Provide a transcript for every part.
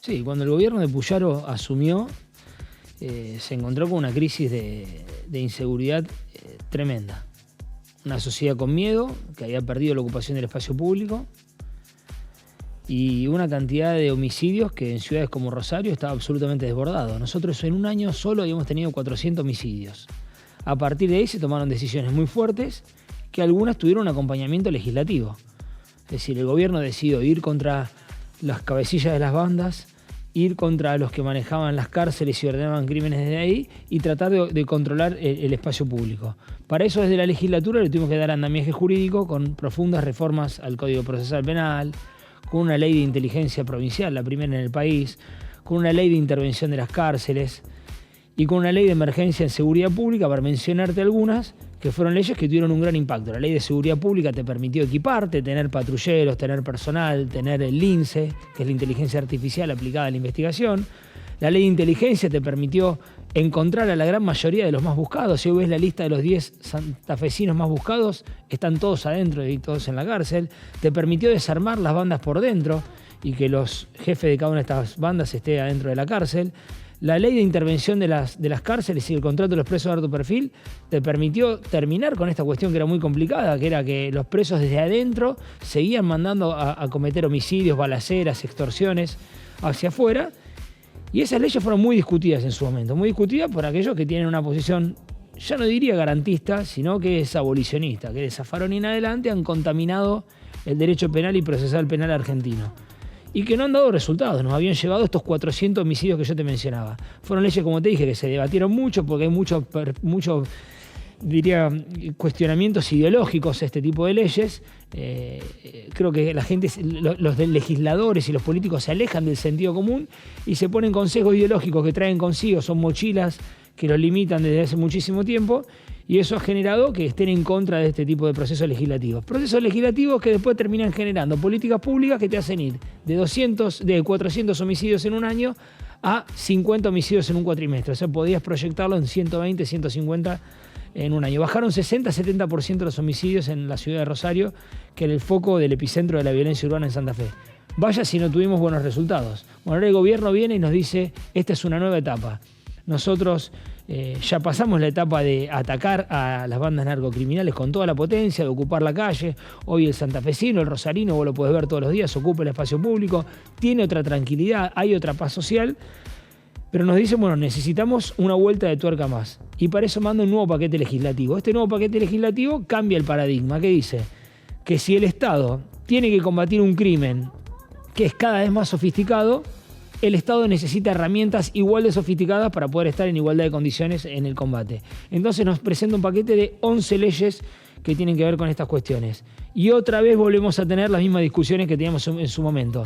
Sí, cuando el gobierno de Puyaro asumió, se encontró con una crisis de inseguridad tremenda. Una sociedad con miedo, que había perdido la ocupación del espacio público, y una cantidad de homicidios que en ciudades como Rosario estaba absolutamente desbordado. Nosotros en un año solo habíamos tenido 400 homicidios. A partir de ahí se tomaron decisiones muy fuertes, que algunas tuvieron un acompañamiento legislativo. Es decir, el gobierno decidió ir contra las cabecillas de las bandas, ir contra los que manejaban las cárceles y ordenaban crímenes desde ahí y tratar de controlar el espacio público. Para eso desde la legislatura le tuvimos que dar andamiaje jurídico con profundas reformas al Código Procesal Penal, con una ley de inteligencia provincial, la primera en el país, con una ley de intervención de las cárceles y con una ley de emergencia en seguridad pública, para mencionarte algunas, que fueron leyes que tuvieron un gran impacto. La ley de seguridad pública te permitió equiparte, tener patrulleros, tener personal, tener el lince, que es la inteligencia artificial aplicada a la investigación. La ley de inteligencia te permitió encontrar a la gran mayoría de los más buscados. Si hoy ves la lista de los 10 santafesinos más buscados, están todos adentro y todos en la cárcel. Te permitió desarmar las bandas por dentro y que los jefes de cada una de estas bandas esté adentro de la cárcel. La ley de intervención de las cárceles y el contrato de los presos de alto perfil te permitió terminar con esta cuestión que era muy complicada, que era que los presos desde adentro seguían mandando a cometer homicidios, balaceras, extorsiones hacia afuera. Y esas leyes fueron muy discutidas en su momento, muy discutidas por aquellos que tienen una posición, ya no diría garantista, sino que es abolicionista, que de Zaffaroni en adelante han contaminado el derecho penal y procesal penal argentino. Y que no han dado resultados, nos habían llevado estos 400 homicidios que yo te mencionaba. Fueron leyes, como te dije, que se debatieron mucho porque hay muchos diría, cuestionamientos ideológicos a este tipo de leyes. Creo que la gente, los legisladores y los políticos se alejan del sentido común y se ponen consejos ideológicos que traen consigo, son mochilas que los limitan desde hace muchísimo tiempo, y eso ha generado que estén en contra de este tipo de procesos legislativos. Procesos legislativos que después terminan generando políticas públicas que te hacen ir de 400 homicidios en un año a 50 homicidios en un cuatrimestre. O sea, podías proyectarlo en 120, 150 en un año. Bajaron 60-70% los homicidios en la ciudad de Rosario, que era el foco del epicentro de la violencia urbana en Santa Fe. Vaya si no tuvimos buenos resultados. Bueno, ahora el gobierno viene y nos dice, esta es una nueva etapa. Nosotros ya pasamos la etapa de atacar a las bandas narcocriminales con toda la potencia, de ocupar la calle. Hoy el santafesino, el rosarino, vos lo podés ver todos los días, ocupa el espacio público, tiene otra tranquilidad, hay otra paz social. Pero nos dicen, bueno, necesitamos una vuelta de tuerca más. Y para eso manda un nuevo paquete legislativo. Este nuevo paquete legislativo cambia el paradigma, que dice que si el Estado tiene que combatir un crimen que es cada vez más sofisticado, el Estado necesita herramientas igual de sofisticadas para poder estar en igualdad de condiciones en el combate. Entonces nos presenta un paquete de 11 leyes que tienen que ver con estas cuestiones. Y otra vez volvemos a tener las mismas discusiones que teníamos en su momento.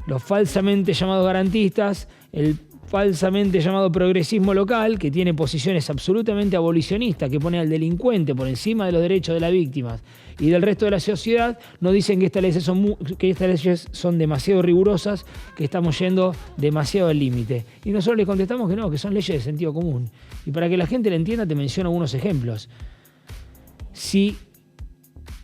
Los falsamente llamados garantistas, el falsamente llamado progresismo local, que tiene posiciones absolutamente abolicionistas, que pone al delincuente por encima de los derechos de las víctimas y del resto de la sociedad, nos dicen que estas leyes son demasiado rigurosas, que estamos yendo demasiado al límite. Y nosotros les contestamos que no, que son leyes de sentido común. Y para que la gente lo entienda, te menciono algunos ejemplos. Si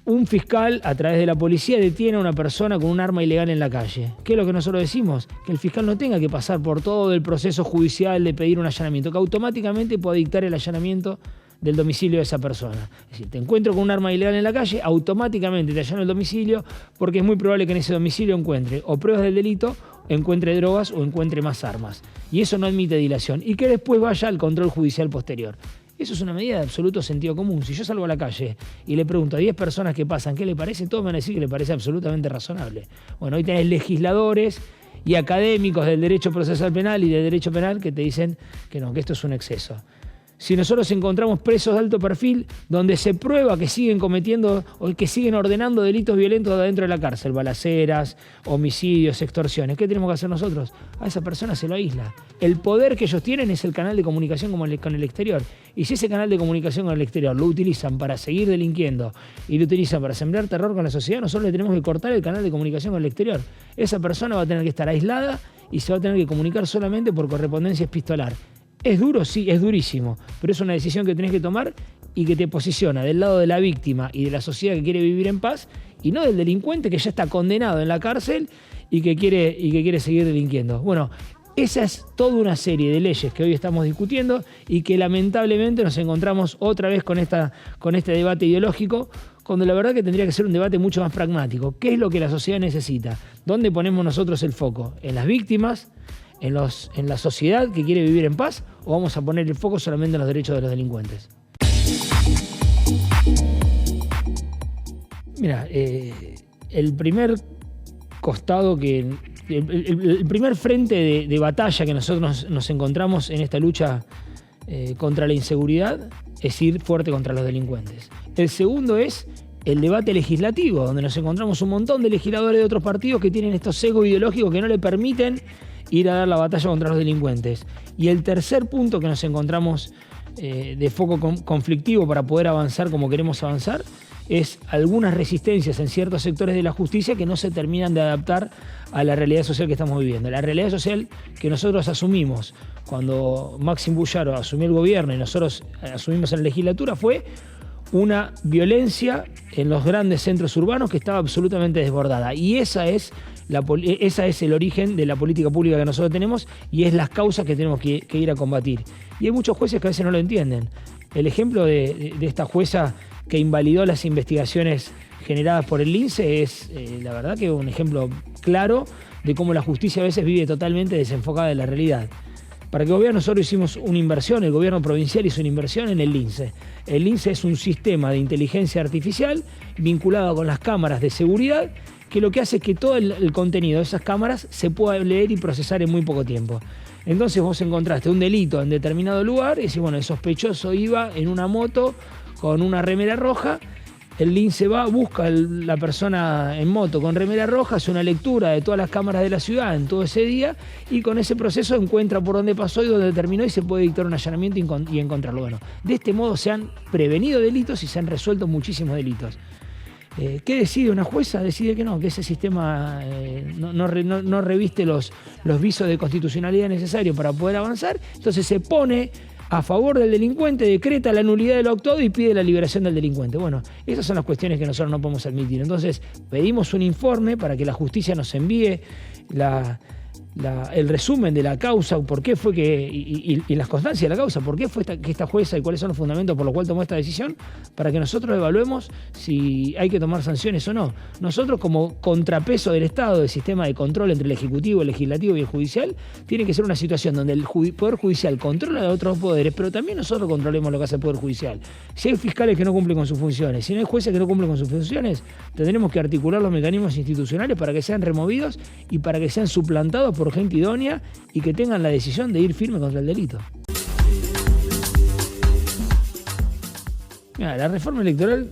un fiscal, a través de la policía, detiene a una persona con un arma ilegal en la calle, ¿qué es lo que nosotros decimos? Que el fiscal no tenga que pasar por todo el proceso judicial de pedir un allanamiento, que automáticamente pueda dictar el allanamiento del domicilio de esa persona. Es decir, te encuentro con un arma ilegal en la calle, automáticamente te allano el domicilio, porque es muy probable que en ese domicilio encuentre o pruebas del delito, encuentre drogas o encuentre más armas. Y eso no admite dilación. Y que después vaya al control judicial posterior. Eso es una medida de absoluto sentido común. Si yo salgo a la calle y le pregunto a 10 personas que pasan qué le parece, todos me van a decir que le parece absolutamente razonable. Bueno, hoy tenés legisladores y académicos del derecho procesal penal y del derecho penal que te dicen que no, que esto es un exceso. Si nosotros encontramos presos de alto perfil donde se prueba que siguen cometiendo o que siguen ordenando delitos violentos dentro de la cárcel, balaceras, homicidios, extorsiones, ¿qué tenemos que hacer nosotros? A esa persona se lo aísla. El poder que ellos tienen es el canal de comunicación con el exterior. Y si ese canal de comunicación con el exterior lo utilizan para seguir delinquiendo y lo utilizan para sembrar terror con la sociedad, nosotros le tenemos que cortar el canal de comunicación con el exterior. Esa persona va a tener que estar aislada y se va a tener que comunicar solamente por correspondencia epistolar. ¿Es duro? Sí, es durísimo, pero es una decisión que tenés que tomar y que te posiciona del lado de la víctima y de la sociedad que quiere vivir en paz y no del delincuente que ya está condenado en la cárcel y que quiere seguir delinquiendo. Bueno, esa es toda una serie de leyes que hoy estamos discutiendo y que lamentablemente nos encontramos otra vez con este debate ideológico, cuando la verdad que tendría que ser un debate mucho más pragmático. ¿Qué es lo que la sociedad necesita? ¿Dónde ponemos nosotros el foco? ¿En las víctimas? ¿En la sociedad que quiere vivir en paz? ¿O vamos a poner el foco solamente en los derechos de los delincuentes? Mira, el primer costado el primer frente de batalla que nosotros nos encontramos en esta lucha contra la inseguridad es ir fuerte contra los delincuentes. El segundo es el debate legislativo, donde nos encontramos un montón de legisladores de otros partidos que tienen estos sesgos ideológicos que no le permiten ir a dar la batalla contra los delincuentes. Y el tercer punto que nos encontramos de foco conflictivo para poder avanzar como queremos avanzar es algunas resistencias en ciertos sectores de la justicia que no se terminan de adaptar a la realidad social que estamos viviendo. La realidad social que nosotros asumimos cuando Máximo Bullaro asumió el gobierno y nosotros asumimos en la legislatura fue una violencia en los grandes centros urbanos que estaba absolutamente desbordada. Y esa es el origen de la política pública que nosotros tenemos y es las causas que tenemos que ir a combatir. Y hay muchos jueces que a veces no lo entienden. El ejemplo de esta jueza que invalidó las investigaciones generadas por el Lince es, la verdad, que un ejemplo claro de cómo la justicia a veces vive totalmente desenfocada de la realidad. Para que vean, nosotros hicimos una inversión, el gobierno provincial hizo una inversión en el Lince. El Lince es un sistema de inteligencia artificial vinculado con las cámaras de seguridad que lo que hace es que todo el contenido de esas cámaras se pueda leer y procesar en muy poco tiempo. Entonces vos encontraste un delito en determinado lugar y decís, bueno, el sospechoso iba en una moto con una remera roja, el Lince va, busca la persona en moto con remera roja, hace una lectura de todas las cámaras de la ciudad en todo ese día y con ese proceso encuentra por dónde pasó y dónde terminó y se puede dictar un allanamiento y encontrarlo. Bueno, de este modo se han prevenido delitos y se han resuelto muchísimos delitos. ¿Qué decide una jueza? Decide que no, que ese sistema no reviste los visos de constitucionalidad necesarios para poder avanzar, entonces se pone a favor del delincuente, decreta la nulidad del actuado y pide la liberación del delincuente. Bueno, esas son las cuestiones que nosotros no podemos admitir. Entonces, pedimos un informe para que la justicia nos envíe el resumen de la causa, por qué fue y las constancias de la causa, por qué fue que esta jueza y cuáles son los fundamentos por los cuales tomó esta decisión, para que nosotros evaluemos si hay que tomar sanciones o no. Nosotros, como contrapeso del Estado, del sistema de control entre el Ejecutivo, el Legislativo y el Judicial, tiene que ser una situación donde el Poder Judicial controla a otros poderes, pero también nosotros controlemos lo que hace el Poder Judicial. Si hay fiscales que no cumplen con sus funciones, si no hay jueces que no cumplen con sus funciones, tendremos que articular los mecanismos institucionales para que sean removidos y para que sean suplantados por gente idónea y que tengan la decisión de ir firme contra el delito. Mira, la reforma electoral,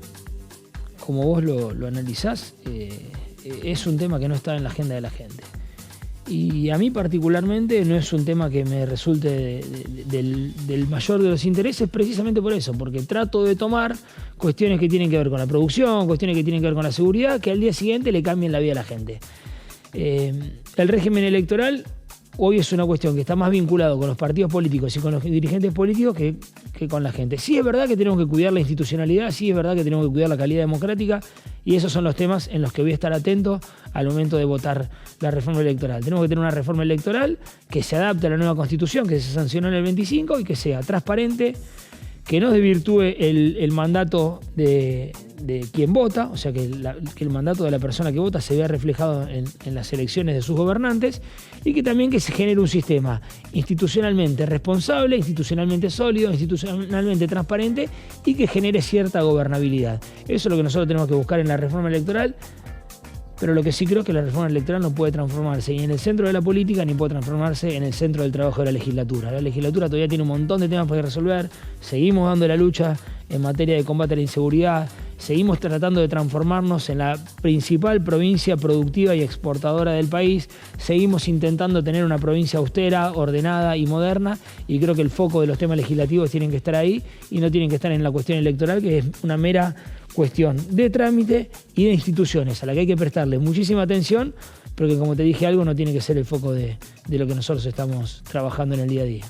como vos lo analizás, es un tema que no está en la agenda de la gente. Y a mí particularmente no es un tema que me resulte del mayor de los intereses, precisamente por eso, porque trato de tomar cuestiones que tienen que ver con la producción, cuestiones que tienen que ver con la seguridad, que al día siguiente le cambien la vida a la gente. El régimen electoral hoy es una cuestión que está más vinculado con los partidos políticos y con los dirigentes políticos que con la gente. Sí es verdad que tenemos que cuidar la institucionalidad, sí es verdad que tenemos que cuidar la calidad democrática y esos son los temas en los que voy a estar atento al momento de votar la reforma electoral. Tenemos que tener una reforma electoral que se adapte a la nueva Constitución que se sancionó en el 25 y que sea transparente, que no desvirtúe el mandato de quien vota, o sea, que el mandato de la persona que vota se vea reflejado en las elecciones de sus gobernantes y que también que se genere un sistema institucionalmente responsable, institucionalmente sólido, institucionalmente transparente y que genere cierta gobernabilidad. Eso es lo que nosotros tenemos que buscar en la reforma electoral. Pero lo que sí creo es que la reforma electoral no puede transformarse ni en el centro de la política ni puede transformarse en el centro del trabajo de la legislatura. La legislatura todavía tiene un montón de temas para resolver, seguimos dando la lucha en materia de combate a la inseguridad, seguimos tratando de transformarnos en la principal provincia productiva y exportadora del país, seguimos intentando tener una provincia austera, ordenada y moderna y creo que el foco de los temas legislativos tienen que estar ahí y no tienen que estar en la cuestión electoral, que es una mera cuestión de trámite y de instituciones a la que hay que prestarle muchísima atención, pero que, como te dije, algo no tiene que ser el foco de lo que nosotros estamos trabajando en el día a día.